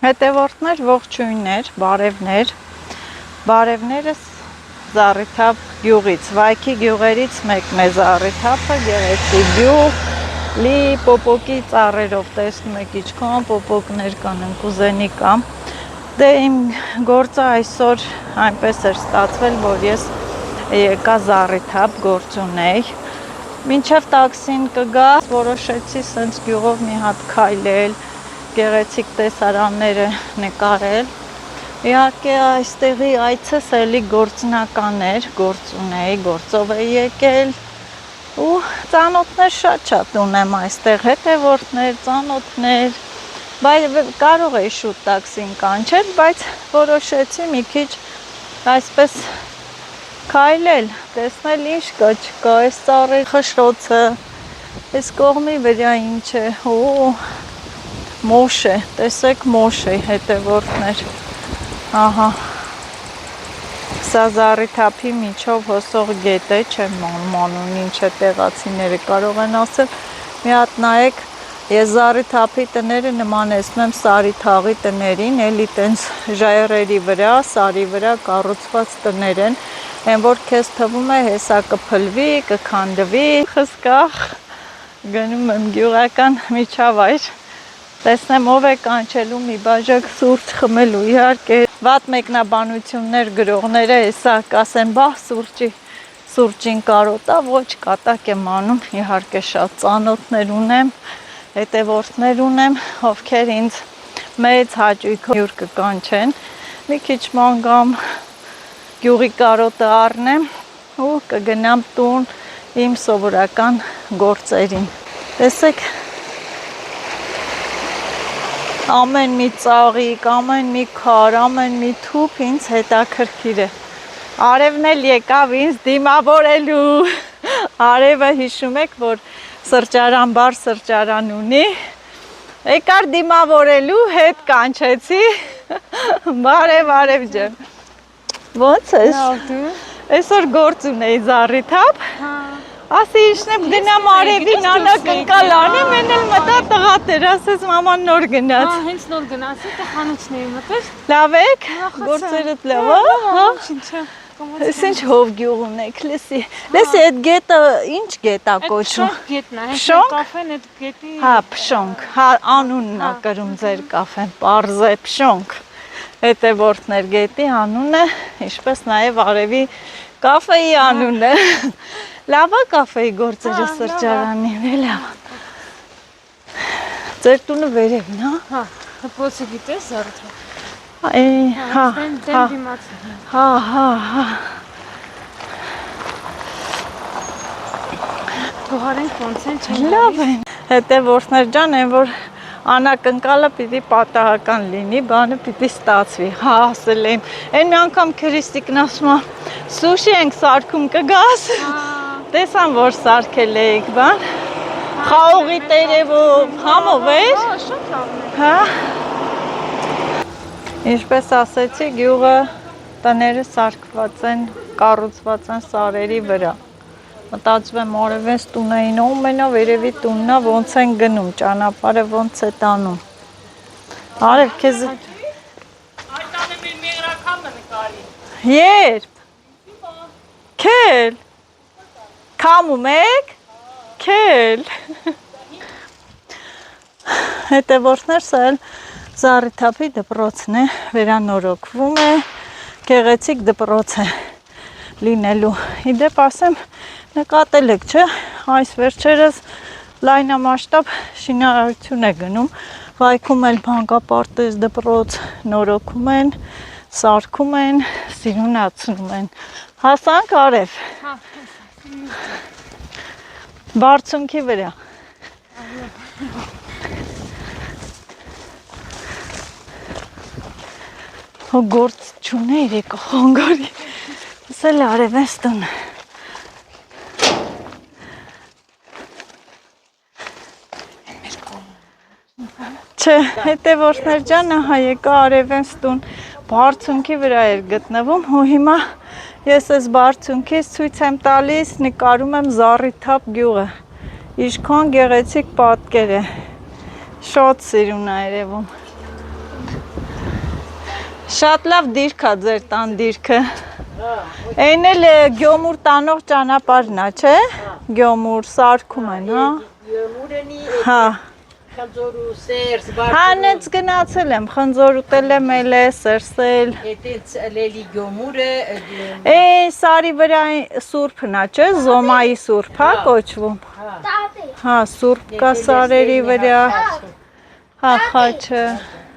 Հետևորդներ, ողջույններ, բարևներս Զառիթափ գյուղից, Վայքի գյուղերից մեկն է Զառիթափը, գեղեցիկ գյուղ, լի պոպոկի ծառերով, տեսնում եք իչքան պոպոկներ կան, ընկուզենի կա։ Դե իմ գործը այսօր այնպես էր ստացվել, որ ես եկա Զառիթափ գործ ունեի։ Մինչև տաքսին կգա, որոշեցի սենց գյուղով մի հատ քայլել, գեղեցիկ տեսարանները նկարել։ Իհարկե այստեղի այցս էլի գործնական էր, գործ ունեի, գործով էի եկել ու ծանոթներ շատ ունեմ այստեղ, հետևորդներ, ծանոթներ, բայց կարող էի շուտ տաքսին կանչել, բայց որոշեցի մի քիչ այսպես քայլել, տեսնել ինչ կա, չկա, այս ծառերի խշշոցը, այս կողմի վրա ինչ է, մոշ է, տեսեք մոշ է, հետևորդներ, ահա, սա Զառիթափի միջով հոսող գետ է, չեմ մանուն ինչ է տեղացիները կարող են ասել, մի հատ նայեք, ես Զառիթափի տները նմանեցնում եմ Սարի թաղի տներին, էլի տենց ժայռերի վրա, Սարի վրա կառուցված տներ են, են որ քեզ թվում է հեսա կփլվի, կքանդվի, խսկախ, գնում եմ գյուղական միջավայր, տեսնեմ ով է կանչելու մի բաժակ սուրճ խմելու, իհարկե վատ մեկնաբանություններ գրողները հեսա կասեն, բա սուրճին կարոտա, ոչ կատակ եմ անում, իհարկե շատ ծանոթներ ունեմ, հետևորդներ ունեմ, ովքեր ինձ մեծ հաճույքով հյուր կկանչեն, մի քիչ ման գամ գյուղի կարոտը առնեմ ու կգնամ տուն իմ սովորական գործերին, տեսեք, ամեն մի ծաղիկ, ամեն մի քար, ամեն մի թուփ ինձ հետաքրքիր է, արևն էլ եկավ ինձ դիմավորելու, արևը հիշում եք, որ սրճարան բար սրճարան ունի, եկար դիմավորելու, հետ կանչեցի, բարև ջան, ոնց ես, այսօր գործ ունեի Զառիթափ, ասի իշնեմ գնամ արևին անակ ընկալ անեմ, են էլ մտա տղատեր, ասես մաման նոր գնաց։ Հենց նոր գնացի, տա խանութն էի մտել։ Լավ եք, գործերդ լավ է, ես ինչ հով գյուղ ունեք, լեսի, այդ գետը ինչ գետ է կոչում։ Փշոնք գետն է, հենց կաֆեն այդ գետի։ Հա, փշոնք, հա անունն է կրում ձեր կաֆեն, պարզ է փշոնք, հետևորդներ գետի անունը, ինչպես նաև արևի կաֆեի անունը, լավ է կաֆեի գործերը սրճարանին, լավ է, ձեր տունը վերևն, հա, հպոցը գիտես Զառիթափ, հա, թողարենք ոնց են չեն լավ են, հետևորդներ ջան, են որ անակնկալը պիտի պատահական լինի, բանը պիտի ստացվի, հա, ասել եմ, են մի անգամ Քրիստիկն ասում է, սուշի ենք սարքում կգաս, տեսան, որ սարքել էիք, բան, խաղողի տերևով, համով էր, շատ լավն է, հա, ինչպես ասեցի, գյուղը տները սարքված են, կառուցված են սարերի վրա, մտածում եմ արևենց տունային ամենավերևի տունն է, ոնց են գնում, ճանապարհը ոնց է տանում, արև քեզ, այդ անեմ իր մեղրակամը նկարի, երբ, քել, կամում եք, քել, հետևորդներ սա էլ Զառիթափի դպրոցն է, վերանորոգվում է, գեղեցիկ դպրոց է լինելու, իդեպ ասեմ, նկատել եք, չէ, այս վերջերս լայնամասշտաբ շինարարություն է գնում, Վայքում էլ մանկապարտեզ դպրոց նորոգում են, սարքում են, սիրունացնում են, հասանք արև, բարձունքի վրա, գործ չունեիր եկա խանգարի, ասել արևենց տունը, չէ, հետևորդներ ջան, ահա եկա արևենց տուն, բարձունքի վրա էր գտնվում ու հիմա ես այս բարձունքից ցույց եմ տալիս, նկարում եմ Զառիթափ գյուղը, ինչքան գեղեցիկ պատկեր է, շատ սիրուն է երևում, Շատ լավ դիրք է ձեր տան դիրքը։ Այն էլ Գյոմուր տանող ճանապարհն է, չէ՞։ Գյոմուր սարքում են, հա։ Գյոմուրենի Հա։ Խնձորու սերս բարձր։ Հանեց գնացել եմ, խնձոր ուտել եմ, էլ է սրսել։ Էտից լելի գյոմուրը Սարի վրա սուրբն է, չէ՞, Զոմայի սուրբ, հա, կոչվում։ Հա, սուրբ կա սարերի վրա։ Հա, խաչը։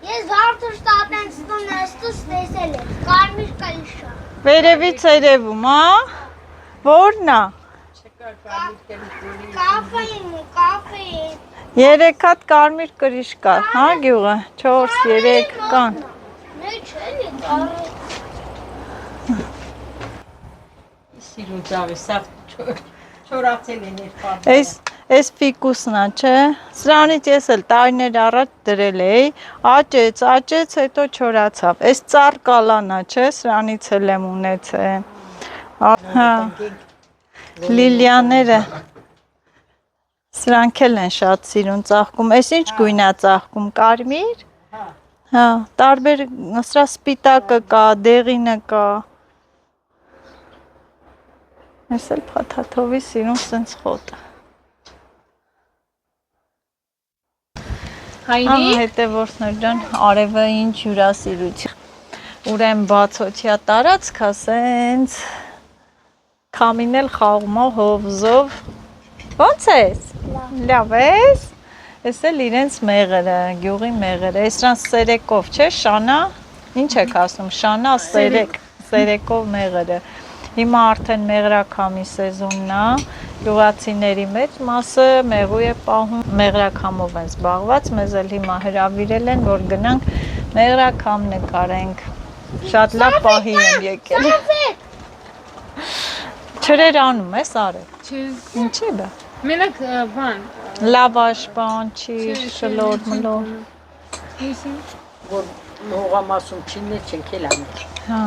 Ես վարդուր տատենց տնեստուս տեսել եմ, կարմիր կլիշա։ Վերևից երևում, հա։ Որն է։ Կաֆեին։ 3 հատ կարմիր կրիշ կա, հա, գյուղը, 4-3 կան։ Մեծ էլի դառը։ Սիրուն ծավի սավ չորացել են երբա։ Այս ֆիկուսն է, չէ։ Սրանից ես էլ տարիներ առաջ դրել էի, աճեց, հետո չորացավ։ Այս ծառ կալան է, չէ, սրանից էլ եմ ունեցել։ Հա։ Լիլիաները։ Սրանք էլ են շատ սիրուն ծաղկում։ Այս ինչ գույն է ծաղկում, կարմիր։ Հա, տարբեր, սրա սպիտակը կա, դեղինը կա։ Ես էլ փաթաթովի սիրուն սենց խոտը։ Հայնի։ Հետևորդներ ջան, արևը ինչ հյուրասիրություն։ Ուրեմն բացօթյա տարածք է, սենց քամինել խաղում է հովզով։ Ո՞նց ես։ Լավ ես։ Էս էլ իրենց մեղրը, գյուղի մեղրը։ Էսրան սերեկով, չէ, շանա։ Ինչ եք ասում, շանա, սերեկով մեղրը։ Հիմա արդեն մեղրաքամի սեզոնն է։ Գյուղացիների մեծ մասը մեղու է պահում, մեղրաքամով են զբաղված, մեզ էլ հիմա հրավիրել են, որ գնանք մեղրաքամ նկարենք։ Շատ լավ պահի եմ եկել։ Չրեր անում ես արել։ Չէ։ Ինչի՞ բա։ Մենակ բան։ Լավաշ, բան, չի, շլոր, մլոր։ Որ հողամասում չինը չենք էլ անել։ Հա։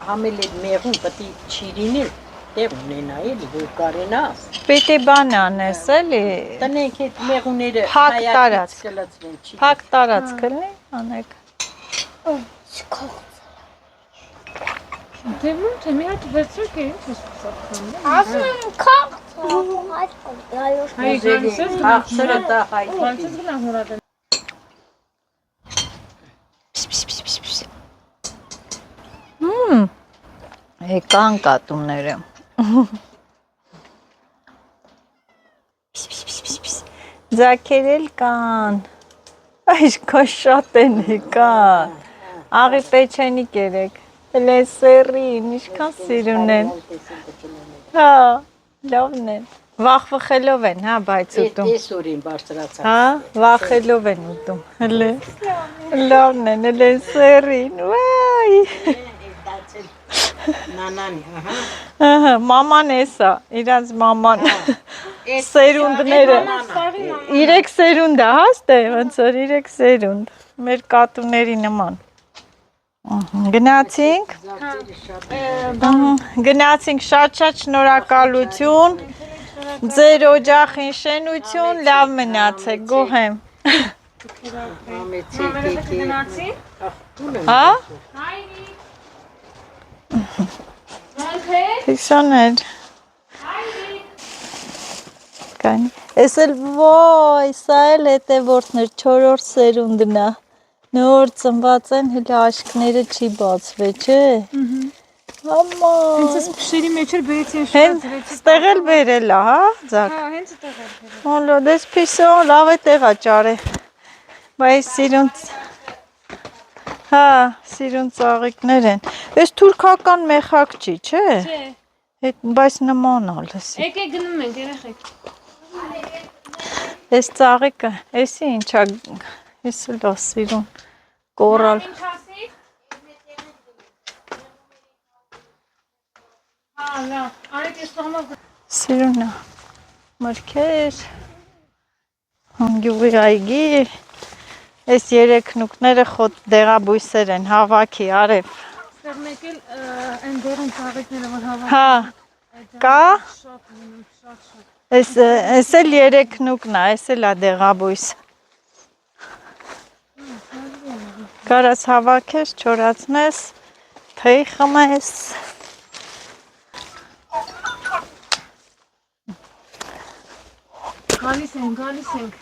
Համել այդ մեղուն պտի չիրինել, տեղ ունենա էլի, որ կարենաս։ Պիտի բան անես, էլի։ Տնենք այդ մեղուները Փակ տարածք կլծվեն չի։ Փակ տարածք լինի, անեք։ Դե ո՞նց է, մի հատ վերցրեք ինչ ես սարքում։ Ասում եմ քակ այդ կոյալուշ։ Հայ գանցես Ախսերը դա հայտնի։ Գանցես գնա հորատեն։ Եկան կատուները։ Ձակեր էլ կան։ Այսքան շատ են եկան։ Աղի պեչենիկ երեք։ Լեսերին, ինչքան սիրուն են։ Հա, լավն են։ Վախվխելով են, հա, բայց ուտում։ Էս օրին բարձրացա։ Հա, վախելով են ուտում։ Հələ։ Լավն են, լեսերին։ Վայ։ Նանանի, ահա։ Ահա, մաման էսա, իրանց մաման։ Սերունդները։ 3 սերունդ է, հա, ստե, ոնց որ 3 սերունդ։ Մեր կատուների նման։ Գնացինք։ Գնացինք, շատ շնորհակալություն։ Ձեր օջախին շենություն, լավ մնացեք, գոհ եմ։ Համեցեք Գնացի։ Հա։ Հայնի։ Ոնթե։ Հիշաներ։ Կան։ Էս էլ ոյ, սա էլ հետևորդներ 4-րդ սերունդն է։ Նոր ծնված են, հələ աշկները չի բացվել, չէ։ Մամա։ Հենց այս փշերի մեջ էլ բերեցի Հենց ստեղ էլ բերել է, հա, ձակ։ Հա, հենց այդտեղ է։ Հոլո, դες փիսոն լավ է տեղա ճարե։ Բայց սիրուն Հա, սիրուն ծաղիկներ են։ Այս թուրքական մեխակ չի, չէ։ Չէ։ Բայց նման է լսի։ Եկեք գնում ենք երեխեք։ Այս ծաղիկը, էսի ինչա, ես էլ սիրուն կորալ։ Ինչ ասի։ Հա, լավ։ Արեք ես տղամով Սիրուն է։ Մրգեր։ Գյուղի այգի։ Այս 3 նուկները խոտ դեղաբույսեր են, հավաքի, արև։ ստեղ մեկ էլ այն դերուն ծաղիկները որ հավաք։ Հա, կա։ Շատ լինում, շատ։ Այս էլ 3 նուկն է, այս էլ է դեղաբույս։ Կարաս հավաքես, չորացնես, թեյ խմես։ Գալիս ենք։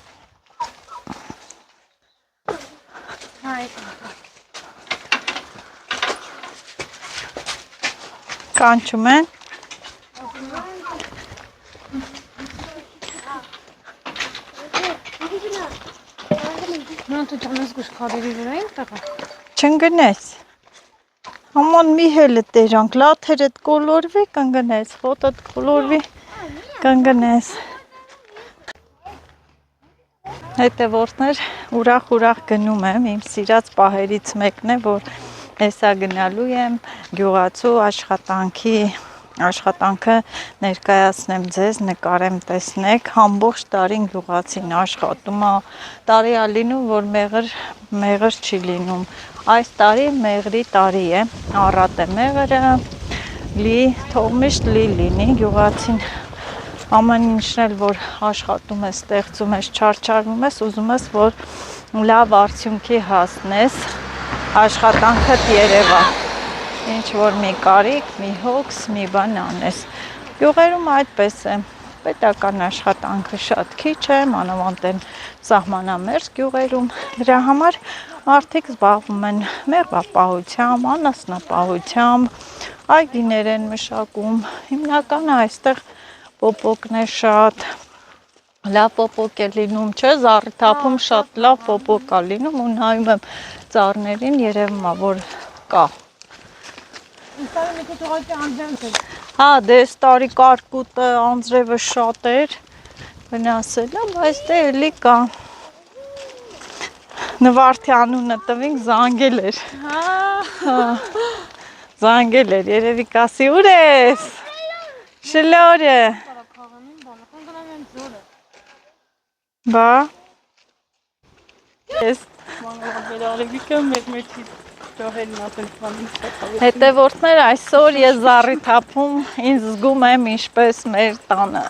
Հայ։ Կանչում են։ Նրան դու ճանաս գուշ քարերի վրա են տղա։ Չընկնես։ Աման մի հելը տերանք, լաթերդ կոլորվի կընկնես, խոտդ կոլորվի կընկնես։ Հետևորդներ ուրախ գնում եմ, իմ սիրած պահերից մեկն է, որ հեսա գնալու եմ գյուղացու աշխատանքը ներկայացնեմ ձեզ, նկարեմ տեսնեք, ամբողջ տարին գյուղացին աշխատում է, տարի է լինում, որ մեղր չի լինում, այս տարի մեղրի տարի է, առատ է մեղրը, թող միշտ լինի, գյուղացին ամեն ինչն էլ, որ աշխատում ես, ստեղծում ես, չարչարվում ես, ուզում ես, որ լավ արդյունքի հասնես, աշխատանքդ երևա, ինչ որ մի կարիք, մի հոգս, մի բան անես։ Գյուղերում այդպես է, պետական աշխատանքը շատ քիչ է, մանավանդ են սահմանամերձ գյուղերում, դրա համար մարդիկ զբաղվում են մեղվապահությամբ, անասնապահությամբ, այգիներ են մշակում, հիմնականը այստեղ պոպոկն է շատ, լավ պոպոկ է լինում, չէ, զառիթափում շատ լավ պոպոկ է լինում ու նայում եմ ծառներին, երևում է, որ կա։ Հա, դե այս տարի կարկուտը, անձրևը շատ էր, վնասել է, բայց դե էլի կա։ Նվարդի անունը տվինք, զանգել էր։ Զանգել էր, երևի կասի, ուր ես։ Շլորը։ Բա։ Ես։ Հետևորդներ, այսօր ես զառիթափում, ինձ զգում եմ ինչպես մեր տանը,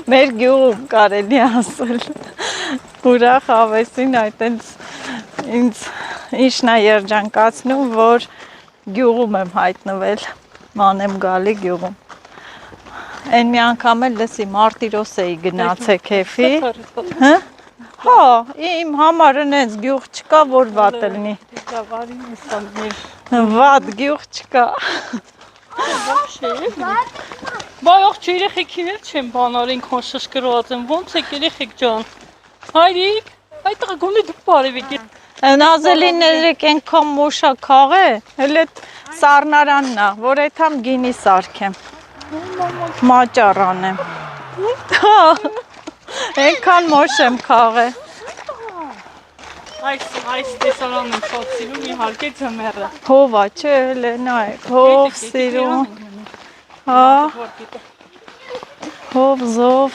մեր գյուղում կարելի ասել, ուրախ հավեսին այտենց ինձ ինչն է երջանկացնում, որ գյուղում եմ հայտնվել, ման եմ գալի գյուղում, են մի անգամ էլ լսի Մարտիրոս էի գնացե քեֆի, հա, իմ համար ընենց գյուղ չկա, որ վատ լինի։ Վատ գյուղ չկա։ Բա ողջ երեխեքին էլ չեմ բանարին քան շշկրված եմ, ոնց եք երեխեք ջան։ Հայրիկ, այդ տղա գոնե դուք բարև եք։ Նազելիներեք ենքան մոշա քաղ է, հել էտ սառնարանն է, որ էթամ գինի սարքեմ, մաճառան եմ։ Ենքան մոշ եմ քաղ է։ Այս տեսարանն եմ շատ սիրում, իհարկե ձմեռը։ Հովա, չէ, հել է նայեք, հով սիրում, հով, զով,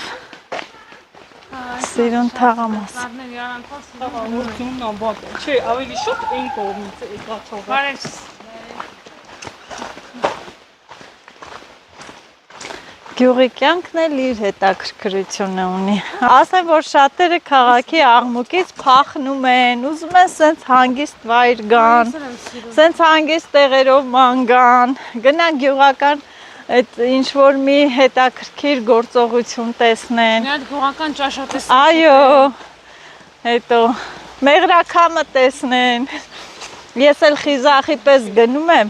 սիրուն թաղամաս։ Չէ, ավելի շատ այն կողմից է եկացողը։ Գյուղի կյանքն էլ իր հետաքրքրությունը ունի։ Ասեմ, որ շատերը քաղաքի աղմուկից փախնում են, ուզում են սենց հանգիստ վայր գան, սենց հանգիստ տեղերով ման գան, գնան գյուղական այդ ինչ որ մի հետաքրքիր գործողություն տեսնեն։ Մի հատ գյուղական ճաշատես։ Այո, հետո մեղրաքամը տեսնեն։ Ես էլ խիզախի պես գնում եմ,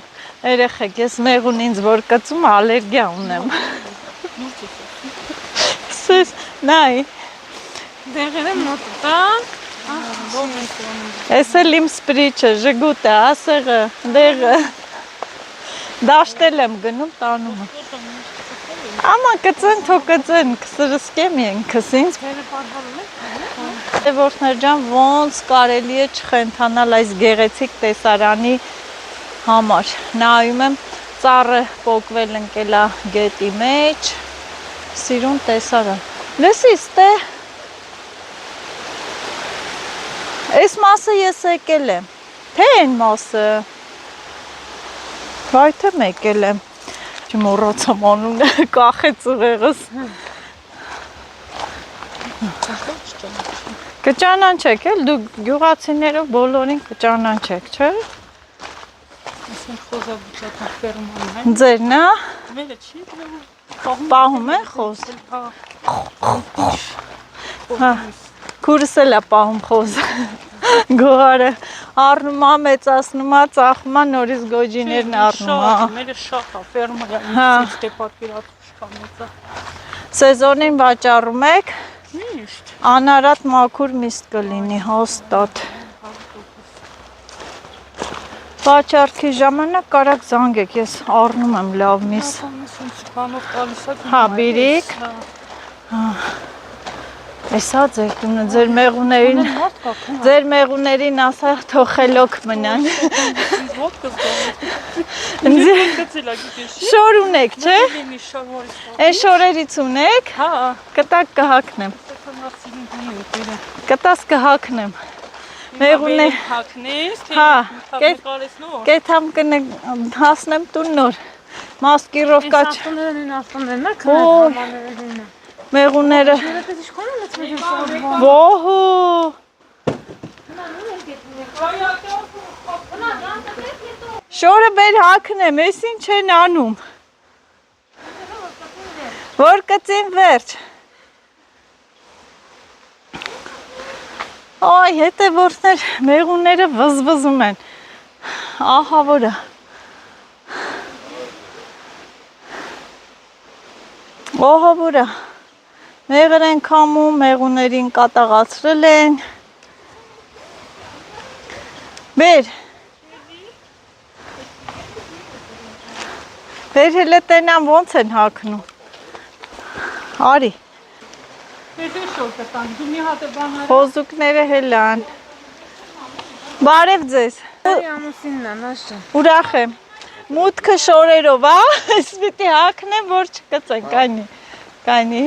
երեխեք, ես մեղուն ինձ որ կծում ալերգիա ունեմ։ Սես, նայ։ Դեղերը մոտտան։ Ես էլ իմ սպրիչը, ժգուտը, ասեղը, դեղը։ Դաշտել եմ գնում տանում։ Ամա կծեն, թո կծեն, կսրսկեմ ենքս ինձ։ Հետևորդներ ջան, ոնց կարելի է չխենթանալ այս գեղեցիկ տեսարանի համար։ Նայում եմ, ծառը պոկվել ընկել է գետի մեջ, սիրուն տեսարան։ Լսի, ստե, այս մասը ես եկել եմ, թե են մասը, վայթեմ եկել եմ, չմոռացամ անունը, կախեց ուղեղս, Կճանաչեք էլ, դուք գյուղացիներով բոլորին կճանաչեք, չէ՞։ Ասեն խոզաբուծական ֆերման է։ Ձերն է, Մերը չի դրում։ պահում են խոզ։ Հա։ Քուրս էլ է պահում խոզ։ Գողարը առնում է, մեծացնում է, ծախում է, նորից գոջիներն առնում է։ Մերը շախ է, ֆերմա է, Հա։ ինձ դե պատկերացու շքամեցա։ Սեզոնին վաճառում եք, Միշտ։ անարատ մաքուր միստ կլինի, հաստատ։ Վաճառքի ժամանակ կարաք զանգեք, ես առնում եմ լավ միս։ Բանով տալիս է։ Հա, բիրիկ։ Էսա ձեր տունը, ձեր մեղուներին, ձեր մեղուներին ասա թող խելոք մնան։ Ինձ ո՞տ կզգամ։ Գցել է գիտես։ Շոր ունեք, չէ։ Մի շարվարից։ Այն շորերից ունեք, Հա, կտակ կհակնեմ, կտաս կհակնեմ։ Մեղունե, հակնես, թե հա, կարեսնո։ կեթամ հասնեմ տուն նոր, մասկիրովկա չ, մեղուները, ոհու, շորը բեր հակնեմ, ես ինչ են անում, որ կծին վերջ, այ հետևորդներ մեղուները վզվզում են, ահա որը, ահա որը, մեղր են կամում, մեղուներին կատաղացրել են, բեր հելը տենան ոնց են հակնում, արի, Հետո շոր կտան, դու մի հատ է բան արա։ խոզուկները հելան, բարև ձեզ, ուրախ եմ, մուտքը շորերով, ես պիտի հակնեմ, որ չկծեն, կայնի,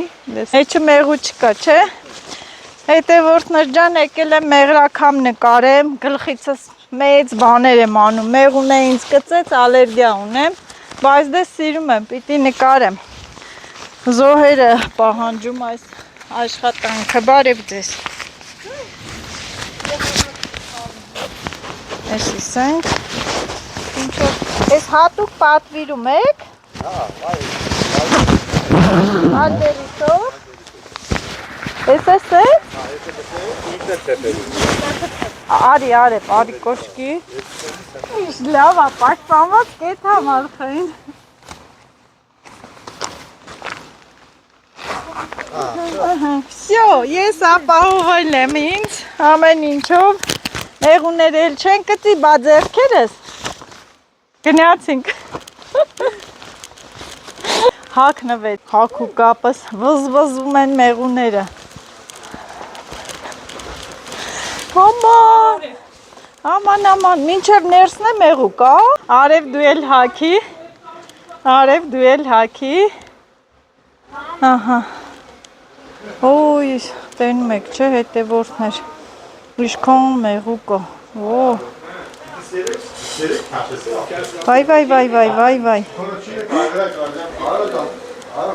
էչը մեղու չկա, չէ, հետևորդներ ջան եկել եմ մեղրակամ նկարեմ, գլխիցս մեծ բաներ եմ անում, մեղուն է ինձ կծեց, ալերգիա ունեմ, բայց դե սիրում եմ, պիտի նկարեմ, զոհերը պահանջում այս աշխատանքը, բարև ձեզ, ես իսենք, ինչով, ես հատուկ պատվիրում եք, ալբերիսով, ես ես ես, արի կոշկի, ինչ լավ է, պաշտպանված կետ համարխային, Всё, ես ապահովել եմ ինձ, ամեն ինչով, մեղուներ էլ չեն կծի, բա ձեռքերս, գնացինք, հակնվեց, հակու կապս, վզվզում են մեղուները, Աման, մինչև ներսն է մեղու կա, արև դու էլ հակի, ահա, ոյ, տենում եք, չէ, հետևորդներ, իշքոն մեղու կա, վայ,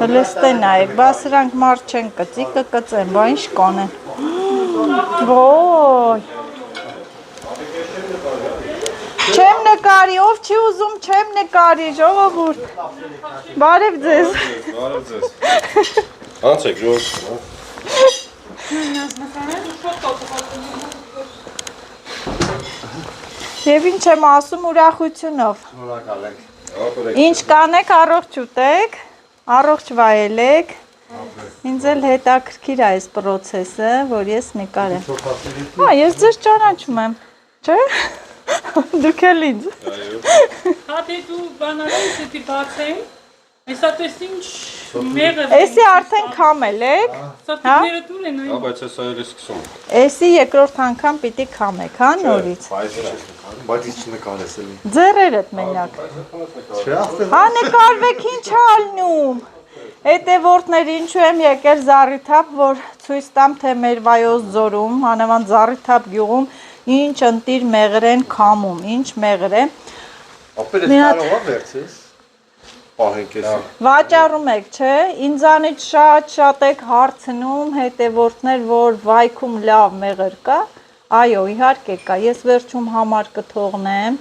հլստեն այեք, բա սրանք մարդ չեն կծի, կկծեն, բա ինչ կանեն, ոյ, չեմ նկարի, ով չի ուզում չեմ նկարի, ժողովուրդ, բարև ձեզ, Անցեք ժողովուրդ, և ինչ եմ ասում ուրախությունով, ինչ կանեք առողջ ուտեք, առողջ վայելեք, ինձ էլ հետաքրքիր է այս պրոցեսը, որ ես նկարեմ, ես ձեզ ճանաչում եմ, չէ, դուք էլ ինձ, Հա դե դու բանալից էդի բացեմ, Եսա տես ինչ մեղը Էսի արդեն քամել եք, Սարտիկները դուր են այն բայց ես այլ ես սկսում էսի երկրորդ անգամ պիտի քամեք, հա նորից, Բայց ինչ նկարես էլի ձեռերդ մենակ, հա նկարվեք ինչ ալնում, հետևորդներ ինչու եմ եկել Զառիթափ, որ ցույց տամ թե մեր Վայոց ձորում, մանավանդ Զառիթափ գյուղում ինչ ընտիր մեղր են քամում, ինչ մեղր է, Ապեր ես կարող ա վերցես պահենք էս։ Վաճառում եք, չէ, ինձանից շատ եք հարցնում հետևորդներ, որ վայքում լավ մեղր կա, այո, իհարկե կա, ես վերջում համար կթողնեմ,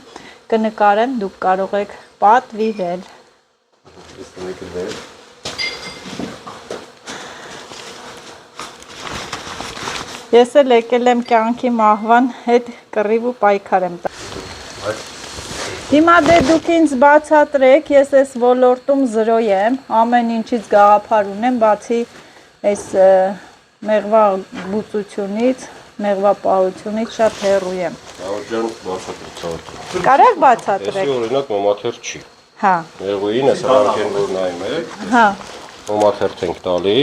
կնկարեմ, դուք կարող եք պատվիրել։ Ես էլ եկել եմ կյանքի մահվան հետ կռիվ ու պայքար եմ տա։ Հիմա դե դուք ինձ բացատրեք, ես այս ոլորտում զրո եմ, ամեն ինչից գաղափար ունեմ, բացի այս մեղվա բուծությունից, մեղվա պահությունից շատ հեռու եմ։ Ջան, բացատրեք։ Կարեք բացատրեք։ Էսի օրինակ մոմաթեր չի։ Հա։ Մեղուին է սրանք են որ նայում եք։ Հա։ Մոմաթերթ ենք տալի,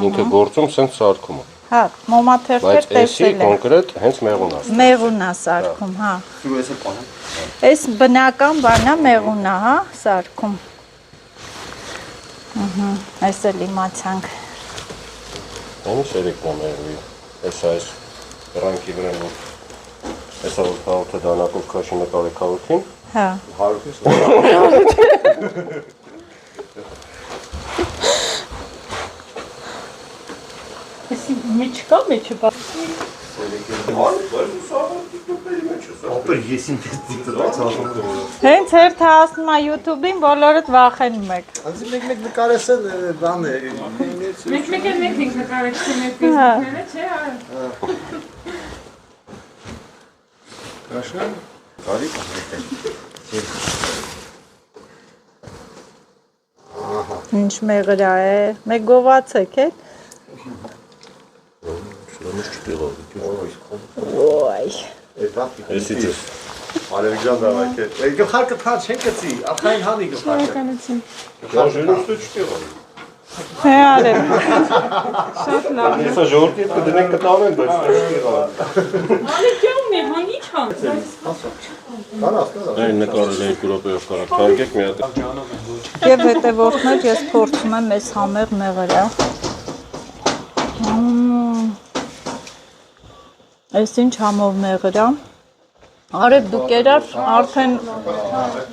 ինքը գործում սենց սարքում է։ Հա, մոմաթերթեր Բայց էսի տեսել եմ։ կոնկրետ հենց մեղուն է։ Մեղուն է սարքում, հա։ Սուրո էսը պահեմ։ Այս բնական բանա մեղուն է, հա, սարքում։ Այս էլ իմացանք։ Այն շերեկն է մեղուի։ Այս ռանքի վրա որ էսա որ քաղաքը դանակով քաշի նկարի քաղաքին։ Հա։ Էսի միջկա մեջը բա։ Ապա ես ինձ դիտած ասում եմ։ Հենց հերթը ասում է YouTube-ին, բոլորդ վախենում եք։ Անձի մեկ նկարեցել բան է։ Մեկ նկարեցնում եք Facebook-ները, չէ՞, այո։ Կաշան։ Կարի կհետել։ Ինչ մեղրա է, մեկ գովացեք է։ Ոյ։ Էսի դες։ Արևջան դավայք է։ Գլխարկը թաչ չեն կծի, ախային հանի գլխարկը։ Ժողովուրդը չտեղա։ Հե արև։ Հեսա ժողովրդի հետ կդնենք կտանեն, բայց չտեղա։ Ալի ջան, հան ի՞նչ ան։ Այն նկարել են 2 րոպեով կարա թարգեք մի հատ։ Եվ հետևորդներ ես փորձում եմ այս համեղ մեղրա։ Այս ինչ համով մեղր է։ Արև դու կերար արդեն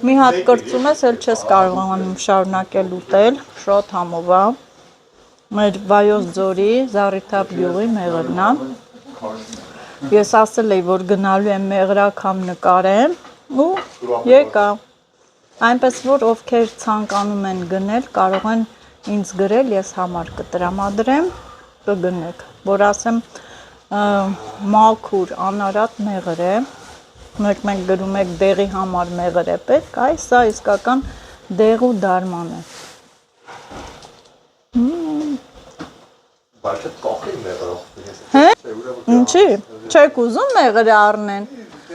մի հատ կրծում ես, էլ չես կարողանում շարունակել ուտել, շատ համով է։ Մեր Վայոց ձորի Զառիթափ գյուղի մեղրն է։ Ես ասել էի, որ գնալու եմ մեղրաքամ նկարեմ ու եկա։ Այնպես որ ովքեր ցանկանում են գնել, կարող են ինձ գրել, ես համար կտրամադրեմ, կգնեք, որ ասեմ մաքուր անարատ մեղր է, մենք գրում եք դեղի համար մեղր է պետք, այ սա իսկական դեղու դարման է։ Բայց կախի մեղրով։ Հե? Ինչի՞, չեք ուզում մեղրը առնեն,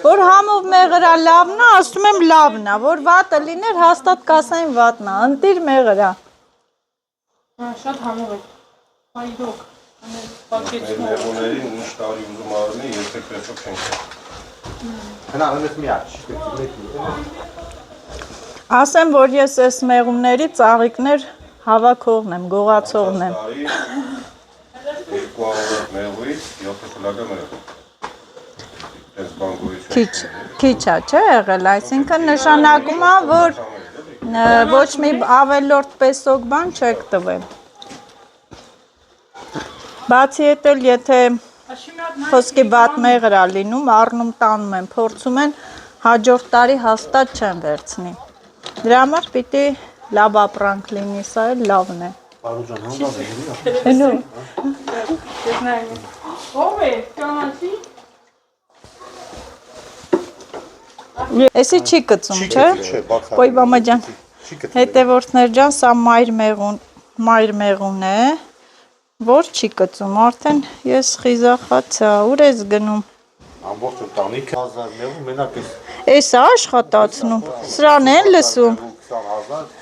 որ համով մեղրա լավն է, ասում եմ լավն է, որ վատը լիներ, հաստատ կասային վատն է, ընտիր մեղրա։ Շատ համով է։ Հայդոք։ Մեր մեղուներին ինչ տարի ուզում արնի, երբեք պետք չենք։ Հնարում ես մի աչ։ Ասեմ, որ ես այս մեղումների ծաղիկներ հավաքողն եմ, գողացողն եմ։ Երկու ավարատ մեղուից 7 քիլոգրամ մեղու։ Այս բանգոյից։ Քիչ է, չէ՞ եղել, այսինքն նշանակում է, որ ոչ մի ավելորդ պեսոկ բան չեք տվել։ Բացի հետ էլ եթե խոսքի վատ մեղր է լինում, առնում տանում են, փորձում են հաջորդ տարի հաստատ չեն վերցնի։ Դրա համար պիտի լավ ապրանք լինի, սա էլ լավն է։ Բարոջան, հանգավ է։ Էնու։ Ես նայում։ Ո՞վ է, կանացի։ Էսի չի կծում, չէ՞։ Ոյ բամա ջան։ Հետևորդներ ջան, սա մայր մեղուն է, որ չի կծում, արդեն ես խիզախացա, ուր ես գնում։ Ամբողջ ընտանիքը 1000 մեղու մենակ էս։ Էս է աշխատացնում, սրան են լսում։ 20000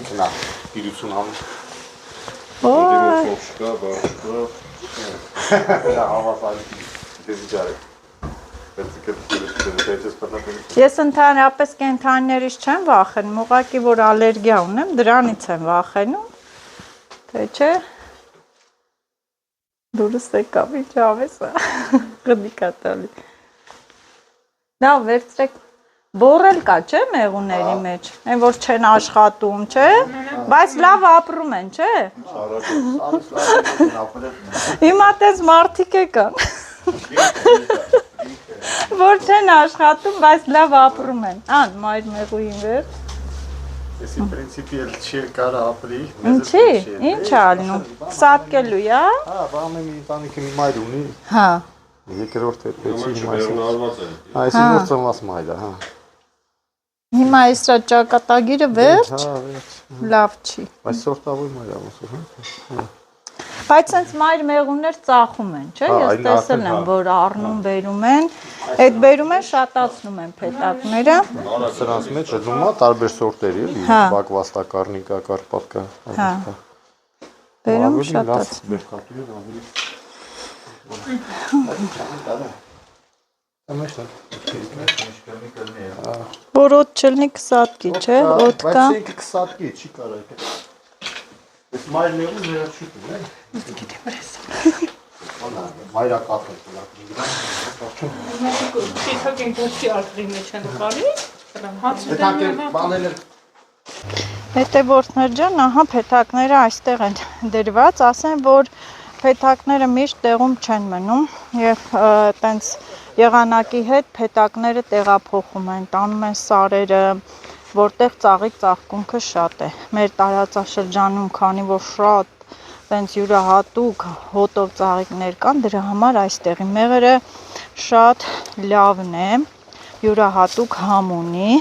ինքն է 50 համ։ Ոյ, Շկա, բաշկա։ Դա հավասար դիզիջարը։ ես ընդհանրապես կենդանիներից չեմ վախենում, ուղղակի որ ալերգիա ունեմ, դրանից եմ վախենում, թե չէ, դուրս եկավ, ինչ ավես է, գդիկա տալի։ Դա վերցրեք, Բորել կա, չէ, մեղուների մեջ։ Այն որ չեն աշխատում, չէ։ Բայց լավ ապրում են, չէ։ Հիմա տես մարդիկ կան։ Որ չեն աշխատում, բայց լավ ապրում են։ Ան, մայր մեղուին վեր։ Если в принципе չի կարա ապրի։ Ինչի, ինչ ալնում։ Սատկելու, յա։ Հա, բանը մի տանիքը մի մայր ունի։ Հա։ Երկրորդ հետեցի հիմա Բերնարված է։ այսի նոր ծնված մայրը, հա։ Հիմա իսրա ճակատագիրը վերջ, Հա, վերջ։ լավ չի։ Բայց սորտավոր մայր ոսը, հա։ Բայց sense մայր մեղուններ ծախում են, չէ՞։ Հա, Ես այն տեսել արդեն, եմ, հա։ որ առնում բերում են, այդ բերում են շատացնում են փետակները։ Սրանց մեջ դնում է տարբեր սորտերի, էլի, Հա։ բակվաստա, կարնիկա, կարպատկա, Հա։ Բերում շատացնում։ Բերքատու ավելի։ Որ ոտ չլնի կսատկի, չէ՞, ոտ կա։ Բայց ինքը կսատկի, չի կարա։ Այս մայր մեղուն նրա շուտ է։ Մայրա կաթը Քիթակ են դուրսի արկրի մեջ են գալի։ Պետք է բանել Հետևորդներ ջան, ահա փեթակները այստեղ են դրված, ասեն, որ փեթակները միշտ տեղում չեն մնում եւ տենց եղանակի հետ փեթակները տեղափոխում են, տանում են սարերը, որտեղ ծաղիկ ծաղկունքը շատ է։ Մեր տարածաշրջանում, քանի որ շատ տենց յուրահատուկ հոտով ծաղիկներ կան, դրա համար այստեղի մեղրը շատ լավն է, յուրահատուկ համ ունի։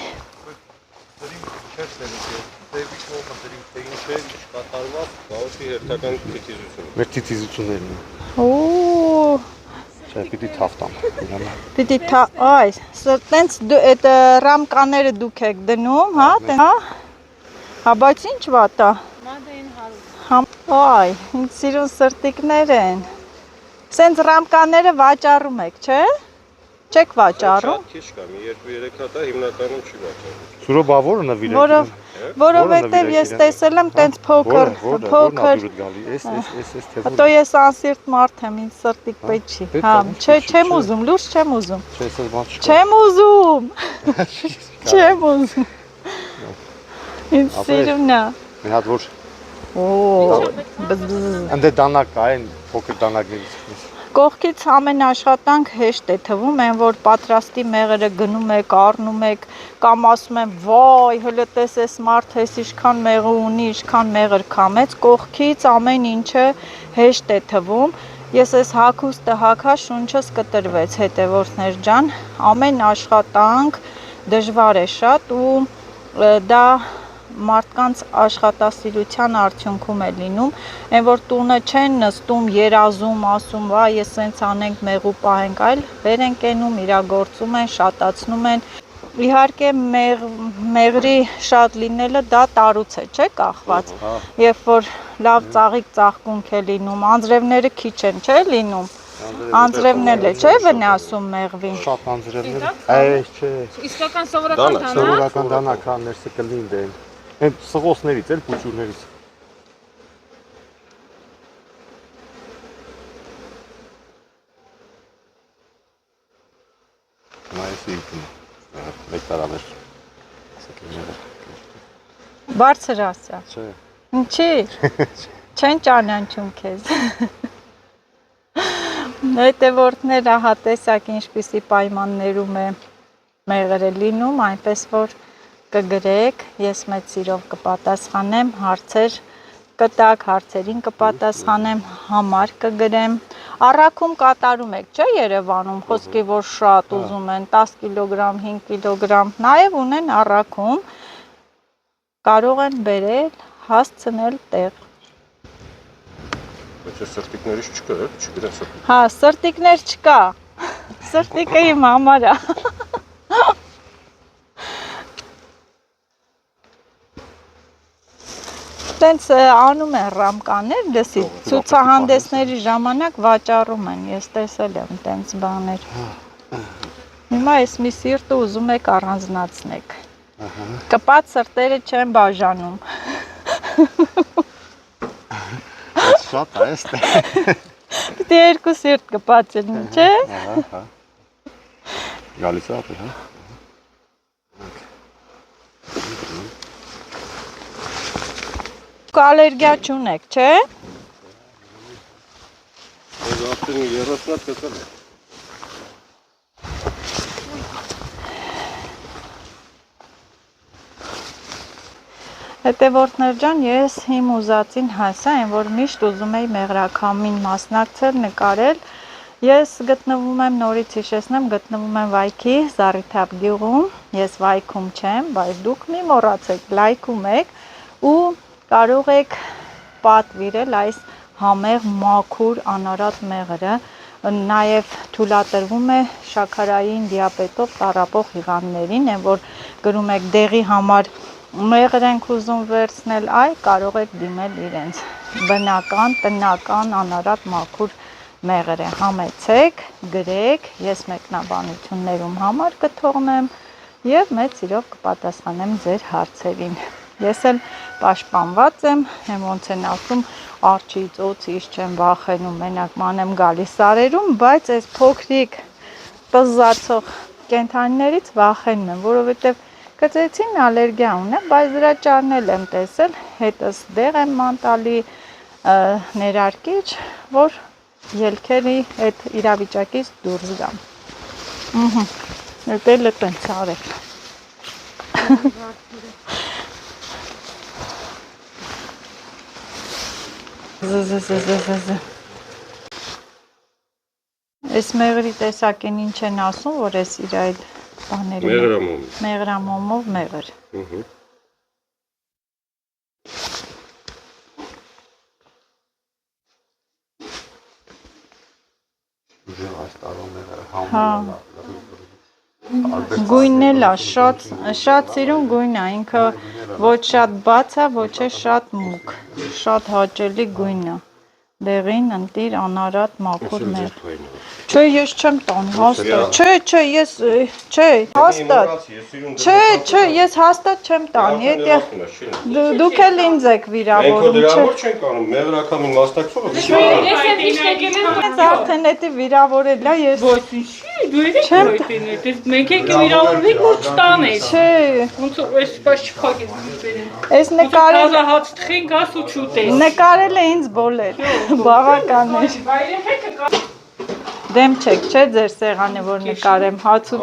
Մեր թիթիզություններն են։ Օ, Չէ, պիտի թավտամ։ պիտի այ, տենց այդ ռամկաները դուք եք դնում, հա, տենց, հա։ Հա, բայց ինչ վատ է։ Այ, ինձ սիրուն սրտիկներ են։ Սենց ռամկաները վաճառում եք, չէ։ Չեք վաճառում։ Շատ քիչ կա, մի 2-3 հատ է, հիմնականում չի վաճառում։ Սուրո բավորը նվիրել։ Որովհետև ես տեսել եմ տենց փոքր, Հետո ես անսիրտ մարդ եմ, ինձ սրտիկ պետք չի։ Հա, չեմ ուզում, լուրջ չեմ ուզում։ Չեմ ուզում։ Չեմ ուզում։ Ինձ սիրուն է։ Մի հատ որ Անդե դանակ կա, այն փոքր դանակներից։ Կողքից ամեն աշխատանք հեշտ է թվում, այն որ պատրաստի մեղրը գնում եք, առնում եք, կամ ասում են, վայ, հələ տես էս մարդ էս ինչքան մեղր ունի, ինչքան մեղր քամեց, կողքից ամեն ինչը հեշտ է թվում։ Ես այս հագուստը հագա, շունչս կտրվեց, հետևորդներ ջան, ամեն աշխատանք դժվար է շատ ու դա մարդկանց աշխատասիրության արդյունքում է լինում, այն որ տունը չեն նստում, երազում, ասում, վա, ես սենց անենք, մեղու պահենք, այլ վեր են կենում, իրագործում են, շատացնում են։ Իհարկե մեղրի շատ լինելը դա տարուց է, չէ, կախված, երբ որ լավ ծաղիկ ծաղկունք է լինում, անձրևները քիչ են, չէ, լինում, անձրևն էլ է, չէ, վնասում մեղվին։ Շատ անձրևներ, այս չէ, Իսկական սովորական դանակ։ սովորական դանակ, հա, ներսը կլին դեն, են սղոսներից էլ, պուչուրներից։ Նայսի իքն, մեկ տարաներ, Բարձր ասա։ չէ, Ինչի։ Չեն ճանաչում քեզ։ Հետևորդներ ահա տեսակ ինչպիսի պայմաններում է մեղրը լինում, այնպես որ կգրեք, ես մեծ սիրով կպատասխանեմ, հարցեր կտակ, հարցերին կպատասխանեմ, համար կգրեմ։ Առաքում կատարում եք, չէ, Երևանում, խոսքի որ շատ ուզում են 10 կիլոգրամ, 5 կիլոգրամ, նաև ունեն առաքում, կարող են բերել, հասցնել տեղ։ Բայց սրտիկներից չկա, չգրեն սրտիկ։ Հա, սրտիկներ չկա, սրտիկը իմ համար է։ Տենց անում են ռամկաներ, լսի, ցուցահանդեսների ժամանակ վաճառում են, ես տեսել եմ տենց բաներ։ Հիմա ես մի սիրտը ուզում եք առանձնացնեք։ Կպած սրտերը չեն բաժանում։ շատ է, էստե։ Պիտի երկու սիրտ կպած լինի, չէ։ Գալիս է ապր, հա։ Դուք ալերգիա չունեք, չէ՞։ Այս արդեն 30-ը կծել է։ Հետևորդներ ջան, ես իմ ուզածին հասա, այն որ միշտ ուզում էի մեղրաքամին մասնակցել, նկարել։ Ես գտնվում եմ, նորից հիշեցնեմ, գտնվում եմ Վայքի Զառիթափ գյուղում։ Ես Վայքում չեմ, բայց դուք մի մոռացեք, լայքում եք ու կարող եք պատվիրել այս համեղ մաքուր անարատ մեղրը, նաև թույլատրվում է շաքարային դիաբետով տառապող հիվանդներին, այն որ գրում եք դեղի համար մեղր ենք ուզում վերցնել, այ կարող եք դիմել իրենց բնական, տնական, անարատ մաքուր մեղր է, համեցեք, գրեք, ես մեկնաբանություններում համար կթողնեմ և մեծ սիրով կպատասխանեմ ձեր հարցերին։ Ես էլ պաշտպանված եմ, ոնց են ասում, արջի ծոցից չեմ վախենում, մենակ ման եմ գալիս սարերում, բայց այս փոքրիկ տզացող կենդանիներից վախենում եմ, որովհետև կծեցին ալերգիա ունեմ, բայց դրա ճարն էլ եմ տեսել, հետս դեղ եմ ման տալի ներարկիչ, որ ելքերի այդ իրավիճակից դուրս գամ։ Այդ էլ տենց արեք։ Այս մեղրի տեսակին ինչ են ասում, որ ես իր այդ բաները Մեղրամոմ։ մեղրամոմով մեղր։ Այս տարոները համը Գույնն էլ է, շատ սիրուն գույն է, ինքը ոչ շատ բաց է, ոչ է շատ մուգ, շատ հաճելի գույն է, դեղին, ընտիր, անարատ, մաքուր մեղր։ Չէ, ես չեմ տանի, հաստատ, չէ, ես, չէ, հաստատ, չէ, ես հաստատ չեմ տանի, դուք էլ ինձ եք վիրավորում, Մենք չենք անում, մեղրաքամին մասնակցողը Ես եմ իշտեք ես արդեն էդի վիրավորել է, ես դու եք հայտեներ, մենք եք վիրավորվենք, որ չտանես։ Չէ, Ոնց որ այս բաց չփակես դուրսերին։ ես նկարել հաց տխին գաս ու չուտես։ Նկարել է ինձ բոլեր, բաղականներ։ Դեմ չեք, չէ ձեր սեղանը, որ նկարեմ, հաց ու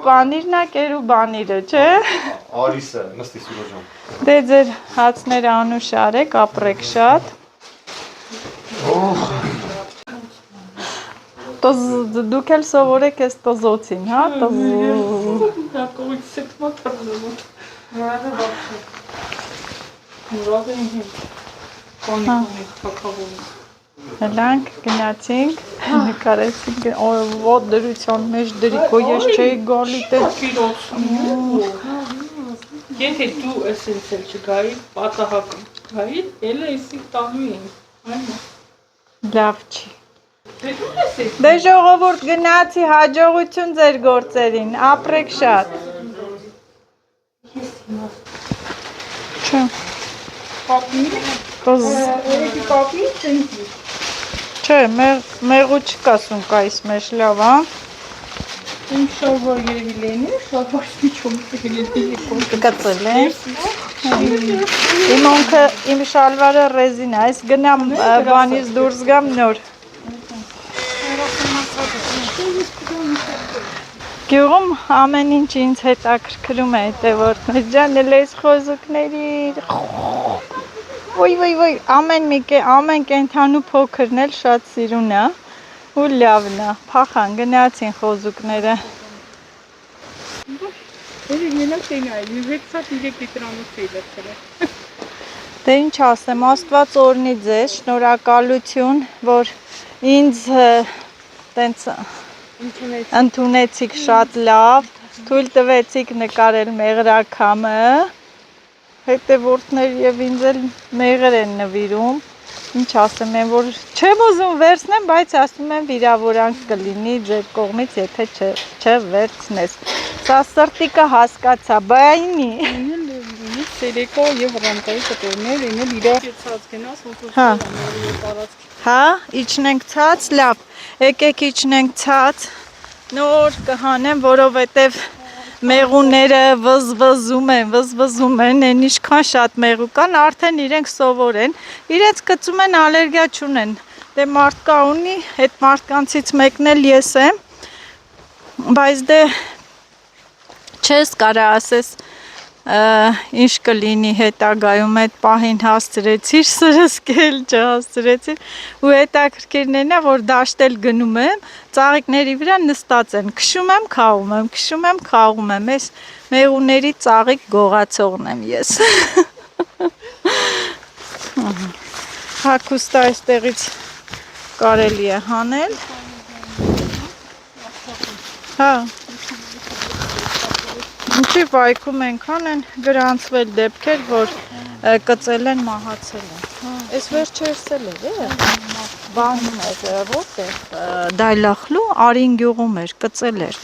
պանիրն է, կեր ու բանիրը, չէ։ Արիսը, նստի Սուրո ջան։ Դե ձեր հացները անուշ արեք, ապրեք շատ։ Դուք էլ սովորեք ես տոզոցին, հա, Հլանք, գնացինք, նկարեցինք, ոտ դրության մեջ դրիք, ու ես չէի գալի տեղ։ Եթե դու էսենց էլ չգայի, պատահական գայի, էլ էսիկ տանու էին։ Լավ չի։ Դե ժողովուրդ գնացի, հաջողություն ձեր գործերին, ապրեք շատ։ Չէ։ Չէ, մեղու չկասում կայս մեջ լավ, հա։ Իմ շալվար երևի լենի, շալվար սպիչում Կծել է։ Իմ շալվարը ռեզին է, այս գնամ բանից դուրս գամ նոր։ Գյուղում ամեն ինչ ինձ հետաքրքրում է հետևորդներ ջան, էլ այս խոզուկների ոյ, ամեն կենդանու փոքրն էլ շատ սիրուն է ու լավն է, փախան գնացին խոզուկները։ Մենակ են այլ, հեքսատ 3 լիտրանոց էի լրցել։ Դե ինչ ասեմ, Աստված օրհնի ձեզ, շնորհակալություն, որ ինձ տենց ընդունեցիք շատ լավ, թույլ տվեցիք նկարել մեղրաքամը, հետևորդներ եւ ինձ էլ մեղր են նվիրում, ինչ ասեմ են, որ չեմ ուզում վերցնեմ, բայց ասում եմ վիրավորանք կլինի ձեր կողմից, եթե չվերցնես, սա սրտիկը հասկացա, բայնի։ Սերեկա եւ ռանտայի կտորներ, ինել իրար ցած գնաս, ոնց որ Հա, իջնենք ցած, լավ, եկեք իջնենք ցած, նոր կհանեմ, որովհետև մեղուները վզվզում են, են ինչքան շատ մեղու կան, արդեն իրենք սովոր են, իրենց կծում են ալերգիա չունեն, դե մարդկա ունի, այդ մարդկանցից մեկն էլ ես եմ, բայց դե չես կարա ասես ինչ կլինի հետագայում այդ պահին հասցրեցիր սրսկել չհասցրեցիր ու հետաքրքիրն է նա որ դաշտել գնում եմ ծաղիկների վրա նստած են քշում եմ խաղում եմ այս մեղուների ծաղիկ գողացողն եմ ես հագուստը այստեղից կարելի է հանել հա Ինչի վայքում ենքան են գրանցվել դեպքեր, որ կծել են, մահացել են։ Այս վերջերսել էր, բանում էր, որտեղ դայլախլու արին գյուղում էր, կծել էր,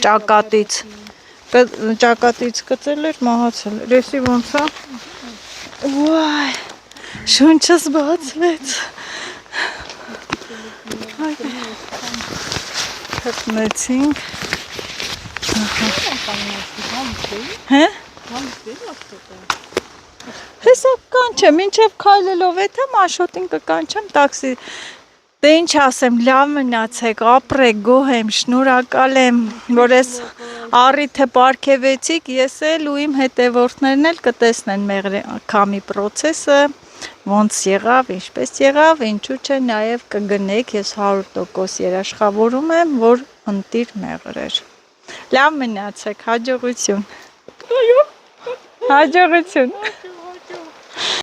ճակատից կծել էր, մահացել էր, եսի ոնց է, վայ, շունչս բացվեց, կրտնեցինք, Հե? Հեսա կանչեմ, մինչև քայլելով եթեմ Աշոտին կկանչեմ տաքսի Դե ինչ ասեմ, լավ մնացեք, ապրեք, գոհ եմ, շնորհակալ եմ, որ ես առիթը պարգևեցիք, ես էլ ու իմ հետևորդներն էլ կտեսնեն մեղրամի process-ը, ոնց եղավ, ինչպես եղավ, ինչու՞ չէ, նաև կգնեք, ես 100% երաշխավորում եմ, որ ընտիր մեղրեր Լավ մնացեք, հաջողություն Հաջողություն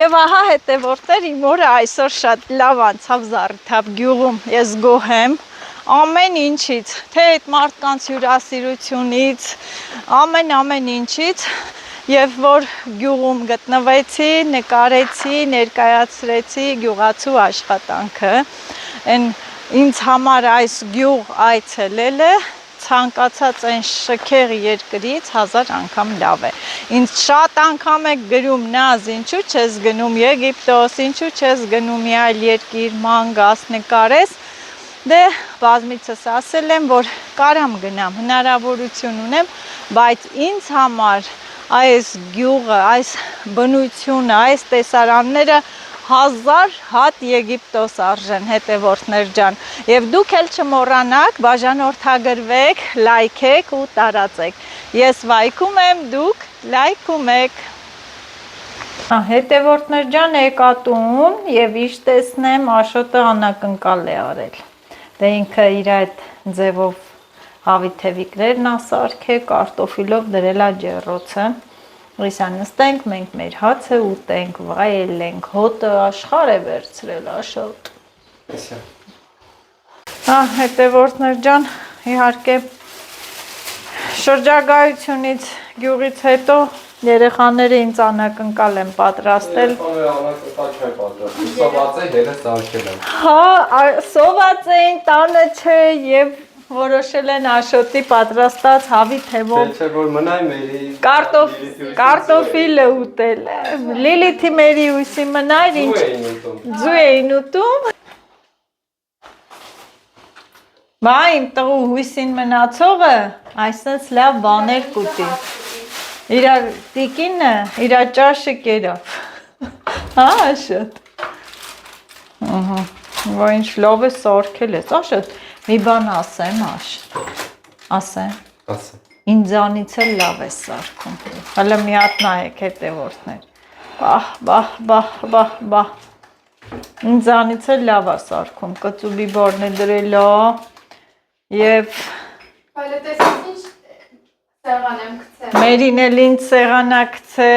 Եվ ահա հետևորդներ իմ օրը այսօր շատ լավ անցավ Զառիթափ գյուղում, ես գոհ եմ ամեն ինչից, թե այդ մարդկանց հյուրասիրությունից, ամեն ինչից եւ որ գյուղում գտնվեցի, նկարեցի, ներկայացրեցի գյուղացու աշխատանքը, այն ինձ համար այս գյուղ այցելելը ցանկացած այն շքեղ երկրից 1000 անգամ լավ է։ Ինձ շատ անգամ եք գրում Նազ, ինչու չես գնում Եգիպտոս, ինչու չես գնում մի այլ երկիր, ման գաս նկարես։ Դե բազմիցս ասել եմ, որ կարամ գնամ, հնարավորություն ունեմ, բայց ինձ համար այս գյուղը, այս բնությունը, այս տեսարանները 1000 հատ Եգիպտոս արժեն հետևորդներ ջան եւ դուք էլ չմոռանաք բաժանորդագրվեք, լայքեք ու տարածեք ես վայքում եմ դուք լայքում եք հետևորդներ ջան եկա տուն եւ ինչ տեսնեմ Աշոտը անակնկալ է արել դե ինքը իր այդ ձևով հավիթևիկներն ասարքե կարտոֆիլով դրելա ջեռոցը Լիսա նստենք, մենք մեր հացը ուտենք, վայելենք, հոտը աշխարհ է վերցրել Աշոտ։ Հետևորդներ ջան, իհարկե շրջագայությունից գյուղից հետո երեխաները ինձ անակնկալ են պատրաստել։ Երեխաները անակնկալ չեն պատրաստել, սոված է հերս արկել են։ Հա, սոված էին, տանը չէ եւ որոշել են Աշոտի պատրաստած հավի թևով Չէ որ մնայ մերի կարտոֆիլը ուտել Լիլիթի մերի ուսի մնայր ինչ ձու էին ուտում Բա իմ տղու հույսին մնացողը այսպես լավ բաներ կուտի իր տիկինը իր ճաշը կերավ Հա Աշոտ Որ ինչ լավ է սարքել ես Աշոտ Մի բան ասեմ, ասեմ, ինձանից էլ լավ է սարքում, հələ մի հատ նայեք հետևորդներ, բահ, ինձանից էլ լավ է սարքում, կծուբի բորն է դրելա և Հալը տեսած ինչ սեղան եմ կցել Մերին էլ ինձ սեղանա կցե,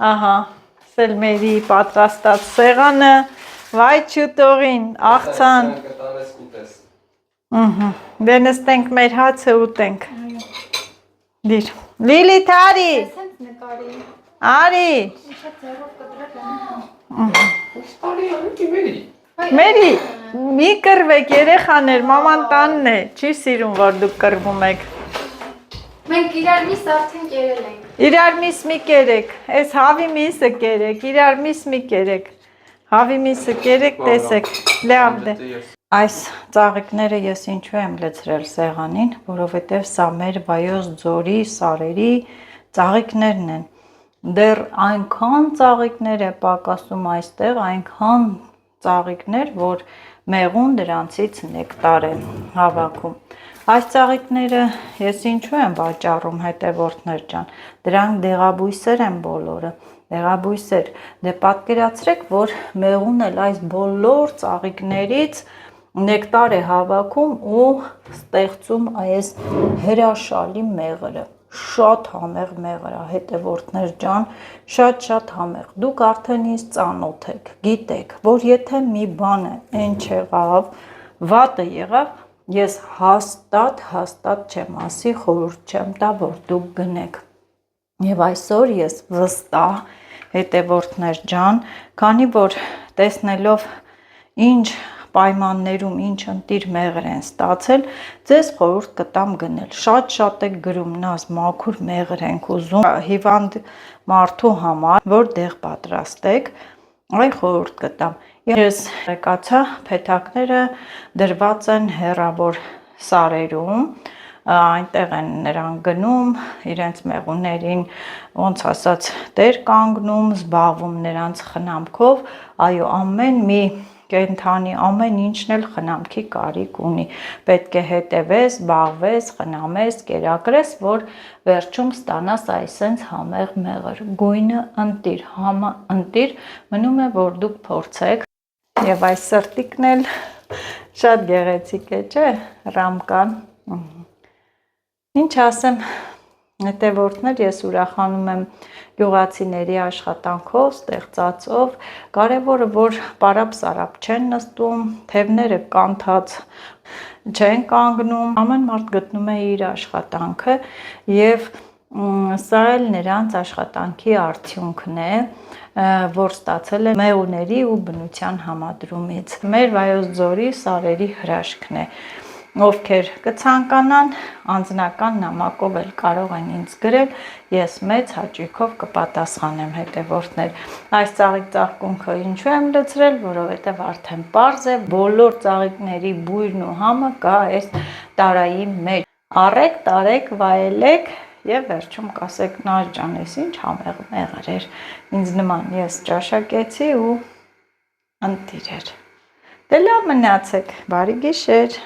ահա, սել մերի պատրաստած սեղանը, վայ չուտողին, աղցան Դե նստենք մեր հացը ուտենք Դիր Լիլիթ արի Արի Մերի մի կրվեք երեխաներ մաման տանն է Չի սիրում որ դուք կրվում եք Մենք իրար միս արդեն կերել ենք Իրար միս մի կերեք Այս հավի միսը կերեք Իրար միս մի կերեք Հավի միսը կերեք տեսեք Լավ դե Այս ծաղիկները ես ինչու եմ լցրել սեղանին, որովհետև սա մեր Վայոց ձորի սարերի ծաղիկներն են։ Դեռ այնքան ծաղիկներ է պակասում այստեղ, այնքան ծաղիկներ, որ մեղուն դրանցից նեկտար է հավաքում։ Այս ծաղիկները ես ինչու եմ վաճառում, հետևորդներ ջան, դրանք դեղաբույսեր են բոլորը, դեղաբույսեր, դե պատկերացրեք, որ մեղուն էլ այս բոլոր ծաղիկներից նեկտար է հավաքում ու ստեղծում այս հրաշալի մեղրը, շատ համեղ մեղր է, հետևորդներ ջան, շատ համեղ, դուք արդեն ինձ ծանոթ եք, գիտեք, որ եթե մի բանը այն չեղավ, վատը եղավ, ես հաստատ չեմ ասի, խորհուրդ չեմ տա, որ դուք գնեք։ Եվ այսօր ես վստահ, հետևորդներ ջան, քանի որ տեսնելով ինչ պայմաններում ինչ ընտիր մեղր են ստացել, ձեզ խորհուրդ կտամ գնել։ Շատ եք գրում, նազ մաքուր մեղր ենք ուզում հիվանդ մարդու համար, որ դեղ պատրաստեք, այն խորհուրդ կտամ։ Ես եկացա, փեթակները դրված են հեռավոր սարերում, այնտեղ են նրանք գնում, իրենց մեղուներին ոնց ասած տեր կանգնում, զբաղվում նրանց խնամքով, այո, ամեն մի կենդանի, ամեն ինչն էլ խնամքի կարիք ունի, պետք է հետևես, զբաղվես, խնամես, կերակրես, որ վերջում ստանաս այսենց համեղ մեղր, գույնը ընտիր, համը ընտիր, մնում է, որ դուք փորձեք, եւ այս սրտիկն էլ շատ գեղեցիկ է, չէ, ռամկան, ինչ ասեմ, հետևորդներ, ես ուրախանում եմ գյուղացիների աշխատանքով, ստեղծածով, կարևորը, որ պարապ-սարապ չեն նստում, թևները կանթած չեն կանգնում, ամեն մարդ գտնում է իր աշխատանքը եւ սա էլ նրանց աշխատանքի արդյունքն է, որ ստացել է մեղուների ու բնության համադրումից։ Մեր Վայոց ձորի սարերի հրաշքն է։ Ովքեր կցանկանան, անձնական նամակով էլ կարող են ինձ գրել, ես մեծ հաճույքով կպատասխանեմ, հետևորդներ։ Այս ծաղիկ ծաղկունքը ինչու եմ լցրել, որովհետև արդեն պարզ է, բոլոր ծաղիկների բույրն ու համը կա այս տարայի մեջ։ Առեք, տարեք, վայելեք եւ վերջում կասեք նար ջան, ես ինչ համեղ մեղր էր։ Ինձ նման ես ճաշակեցի ու ընտիր էր։ Դե լավ մնացեք, բարի գիշեր։